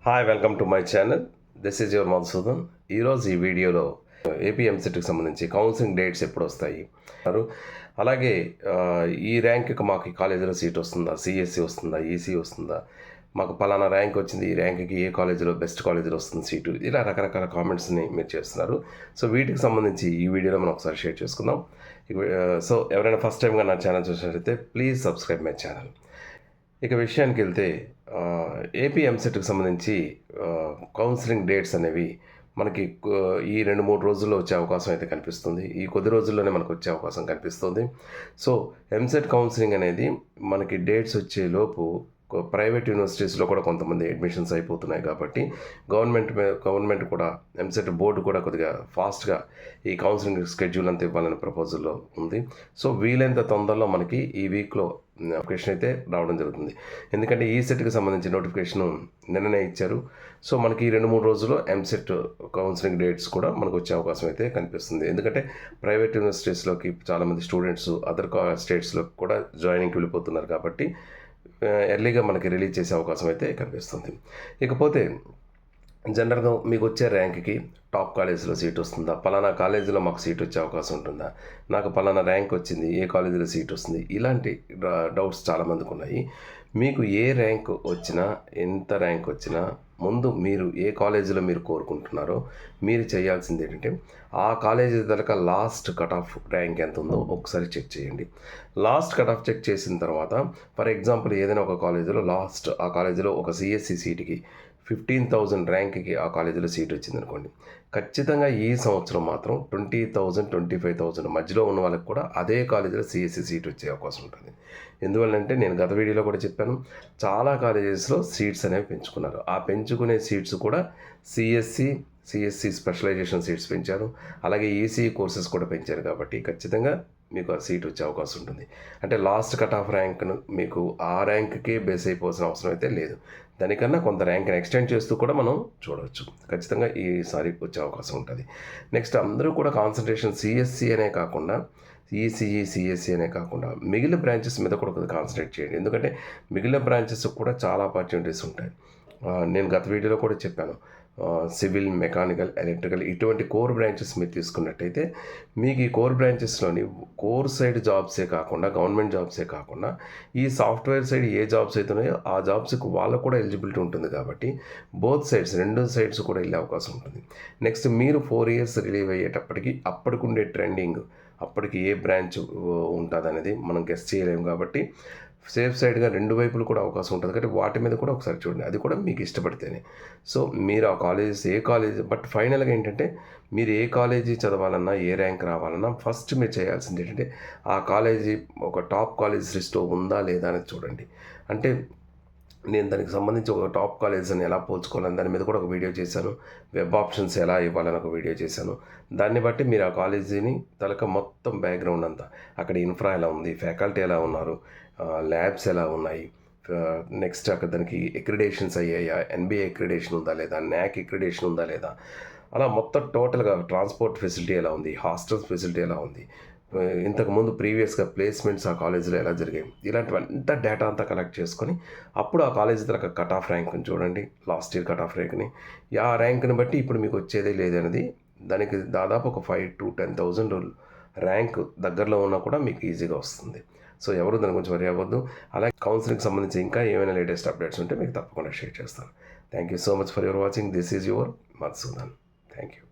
Hi, welcome to my channel. This is your Madhusudan. ఈరోజు ఈ వీడియోలో ఏపీ ఎంసెట్కి సంబంధించి కౌన్సిలింగ్ డేట్స్ ఎప్పుడు వస్తాయి, అలాగే ఈ ర్యాంక్కి మాకు ఈ కాలేజీలో సీట్ వస్తుందా, సిఎస్సి వస్తుందా, ఈసీ వస్తుందా, మాకు పలానా ర్యాంక్ వచ్చింది, ఈ ర్యాంక్కి ఏ కాలేజీలో బెస్ట్ కాలేజీలో వస్తుంది సీటు, ఇలా రకరకాల కామెంట్స్ని మీరు చేస్తున్నారు. సో వీటికి సంబంధించి ఈ వీడియోలో మనం ఒకసారి షేర్ చేసుకుందాం. సో ఎవరైనా ఫస్ట్ టైంగా నా ఛానల్ చూసినట్లయితే ప్లీజ్ సబ్స్క్రైబ్ మై ఛానల్. ఇక విషయానికి వెళ్తే ఏపీ ఎంసెట్కి సంబంధించి కౌన్సిలింగ్ డేట్స్ అనేవి మనకి ఈ 2-3 రోజుల్లో వచ్చే అవకాశం అయితే కనిపిస్తుంది. ఈ కొద్ది రోజుల్లోనే మనకు వచ్చే అవకాశం కనిపిస్తుంది. సో ఎంసెట్ కౌన్సిలింగ్ అనేది మనకి డేట్స్ వచ్చేలోపు ప్రైవేట్ యూనివర్సిటీస్లో కూడా కొంతమంది అడ్మిషన్స్ అయిపోతున్నాయి కాబట్టి గవర్నమెంట్ కూడా ఎంసెట్ బోర్డు కూడా కొద్దిగా ఫాస్ట్గా ఈ కౌన్సిలింగ్ స్కెడ్యూల్ అంతా ఇవ్వాలనే ప్రపోజల్లో ఉంది. సో వీలైనంత తొందరలో మనకి ఈ వీక్లో నోటిఫికేషన్ అయితే రావడం జరుగుతుంది. ఎందుకంటే ఈ సెట్కి సంబంధించి నోటిఫికేషన్ నిన్ననే ఇచ్చారు. సో మనకి ఈ 2-3 రోజుల్లో ఎంసెట్ కౌన్సిలింగ్ డేట్స్ కూడా మనకు వచ్చే అవకాశం అయితే కనిపిస్తుంది. ఎందుకంటే ప్రైవేట్ యూనివర్సిటీస్లోకి చాలామంది స్టూడెంట్స్ అదర్ స్టేట్స్లో కూడా జాయినింగ్కి వెళ్ళిపోతున్నారు కాబట్టి ఎర్లీగా మనకి రిలీజ్ చేసే అవకాశం అయితే కనిపిస్తుంది. ఇకపోతే జనరల్గా మీకు వచ్చే ర్యాంక్కి టాప్ కాలేజీలో సీట్ వస్తుందా, పలానా కాలేజీలో మాకు సీట్ వచ్చే అవకాశం ఉంటుందా, నాకు పలానా ర్యాంక్ వచ్చింది, ఏ కాలేజీలో సీట్ వస్తుంది, ఇలాంటి డౌట్స్ చాలామందికి ఉన్నాయి. మీకు ఏ ర్యాంక్ వచ్చినా, ఎంత ర్యాంక్ వచ్చినా ముందు మీరు ఏ కాలేజీలో మీరు కోరుకుంటున్నారో మీరు చేయాల్సింది ఏంటంటే ఆ కాలేజీ దాకా లాస్ట్ కట్ ఆఫ్ ర్యాంక్ ఎంత ఉందో ఒకసారి చెక్ చేయండి. లాస్ట్ కట్ ఆఫ్ చెక్ చేసిన తర్వాత ఫర్ ఎగ్జాంపుల్ ఏదైనా ఒక కాలేజీలో ఆ కాలేజీలో ఒక సిఎస్సి సీట్కి 15,000 ర్యాంక్కి ఆ కాలేజీలో సీట్ వచ్చిందనుకోండి, ఖచ్చితంగా ఈ సంవత్సరం మాత్రం 20,000, 25,000 మధ్యలో ఉన్న వాళ్ళకి కూడా అదే కాలేజీలో సిఎస్సి సీట్ వచ్చే అవకాశం ఉంటుంది. ఎందువల్లంటే నేను గత వీడియోలో కూడా చెప్పాను, చాలా కాలేజెస్లో సీట్స్ అనేవి పెంచుకున్నారు. ఆ పెంచుకునే సీట్స్ కూడా సిఎస్సి స్పెషలైజేషన్ సీట్స్ పెంచారు, అలాగే ఈసీ కోర్సెస్ కూడా పెంచారు. కాబట్టి ఖచ్చితంగా మీకు ఆ సీట్ వచ్చే అవకాశం ఉంటుంది. అంటే లాస్ట్ కట్ ఆఫ్ ర్యాంక్ను మీకు ఆ ర్యాంక్కే బేస్ అయిపోవాల్సిన అవసరం అయితే లేదు. దానికన్నా కొంత ర్యాంక్ని ఎక్స్టెండ్ చేస్తూ కూడా మనం చూడవచ్చు. ఖచ్చితంగా ఈసారి వచ్చే అవకాశం ఉంటుంది. నెక్స్ట్ అందరూ కూడా కాన్సన్ట్రేషన్ సిఎస్సి అనే కాకుండా ఈసీఈ సిఎస్సి అనే కాకుండా మిగిలిన బ్రాంచెస్ మీద కూడా కొద్దిగా కాన్సన్ట్రేట్ చేయండి. ఎందుకంటే మిగిలిన బ్రాంచెస్ కూడా చాలా ఆపర్చునిటీస్ ఉంటాయి. నేను గత వీడియోలో కూడా చెప్పాను, సివిల్, మెకానికల్, ఎలక్ట్రికల్ ఇటువంటి కోర్ బ్రాంచెస్ మీరు తీసుకున్నట్టయితే మీకు ఈ కోర్ బ్రాంచెస్లోని కోర్ సైడ్ జాబ్సే కాకుండా గవర్నమెంట్ జాబ్సే కాకుండా ఈ సాఫ్ట్వేర్ సైడ్ ఏ జాబ్స్ అవుతున్నాయో ఆ జాబ్స్కి వాళ్ళకు కూడా ఎలిజిబిలిటీ ఉంటుంది. కాబట్టి బోత్ సైడ్స్, 2 సైడ్స్ కూడా వెళ్ళే అవకాశం ఉంటుంది. నెక్స్ట్ మీరు 4 years రిలీవ్ అయ్యేటప్పటికి అప్పటికుండే ట్రెండింగ్, అప్పటికి ఏ బ్రాంచ్ ఉంటుంది అనేది మనం గెస్ చేయలేము. కాబట్టి సేఫ్ సైడ్గా 2 వైపులు కూడా అవకాశం ఉంటుంది. కాబట్టి వాటి మీద కూడా ఒకసారి చూడండి, అది కూడా మీకు ఇష్టపడితేనే. సో మీరు ఆ ఏ కాలేజ్ బట్ ఫైనల్గా ఏంటంటే మీరు ఏ కాలేజీ చదవాలన్నా, ఏ ర్యాంక్ రావాలన్నా ఫస్ట్ మీరు చేయాల్సింది ఏంటంటే ఆ కాలేజీ ఒక టాప్ కాలేజ్ లిస్ట్లో ఉందా లేదా అనేది చూడండి. అంటే నేను దానికి సంబంధించి ఒక టాప్ కాలేజెస్ని ఎలా పోల్చుకోవాలని దాని మీద కూడా ఒక వీడియో చేశాను. వెబ్ ఆప్షన్స్ ఎలా ఇవ్వాలని ఒక వీడియో చేశాను. దాన్ని బట్టి మీరు ఆ కాలేజీని మొత్తం బ్యాక్గ్రౌండ్ అంతా, అక్కడ ఇన్ఫ్రా ఎలా ఉంది, ఫ్యాకల్టీ ఎలా ఉన్నారు, ల్యాబ్స్ ఎలా ఉన్నాయి, నెక్స్ట్ అక్కడ దానికి ఎక్రిడేషన్స్ అయ్యాయా, ఎన్బిఏ ఎక్రిడేషన్ ఉందా లేదా, న్యాక్ ఎక్రిడేషన్ ఉందా లేదా, అలా మొత్తం టోటల్గా ట్రాన్స్పోర్ట్ ఫెసిలిటీ ఎలా ఉంది, హాస్టల్స్ ఫెసిలిటీ ఎలా ఉంది, ఇంతకుముందు ప్రీవియస్గా ప్లేస్మెంట్స్ ఆ కాలేజీలో ఎలా జరిగాయి, ఇలాంటివంతా డేటా అంతా కలెక్ట్ చేసుకొని అప్పుడు ఆ కాలేజీ దగ్గర కట్ ఆఫ్ ర్యాంక్ని చూడండి, లాస్ట్ ఇయర్ కట్ ఆఫ్ ర్యాంక్ని. ఆ ర్యాంక్ని బట్టి ఇప్పుడు మీకు వచ్చేదే లేదనేది, దానికి దాదాపు ఒక 5,000 to 10,000 ర్యాంక్ దగ్గరలో ఉన్నా కూడా మీకు ఈజీగా వస్తుంది. సో ఎవరు దాని గురించి వరి అవ్వద్దు. అలాగే కౌన్సిలింగ్కి సంబంధించి ఇంకా ఏమైనా లేటెస్ట్ అప్డేట్స్ ఉంటే మీకు తప్పకుండా షేర్ చేస్తాను. Thank you so much for your watching. This is your Madhusudan. Thank you.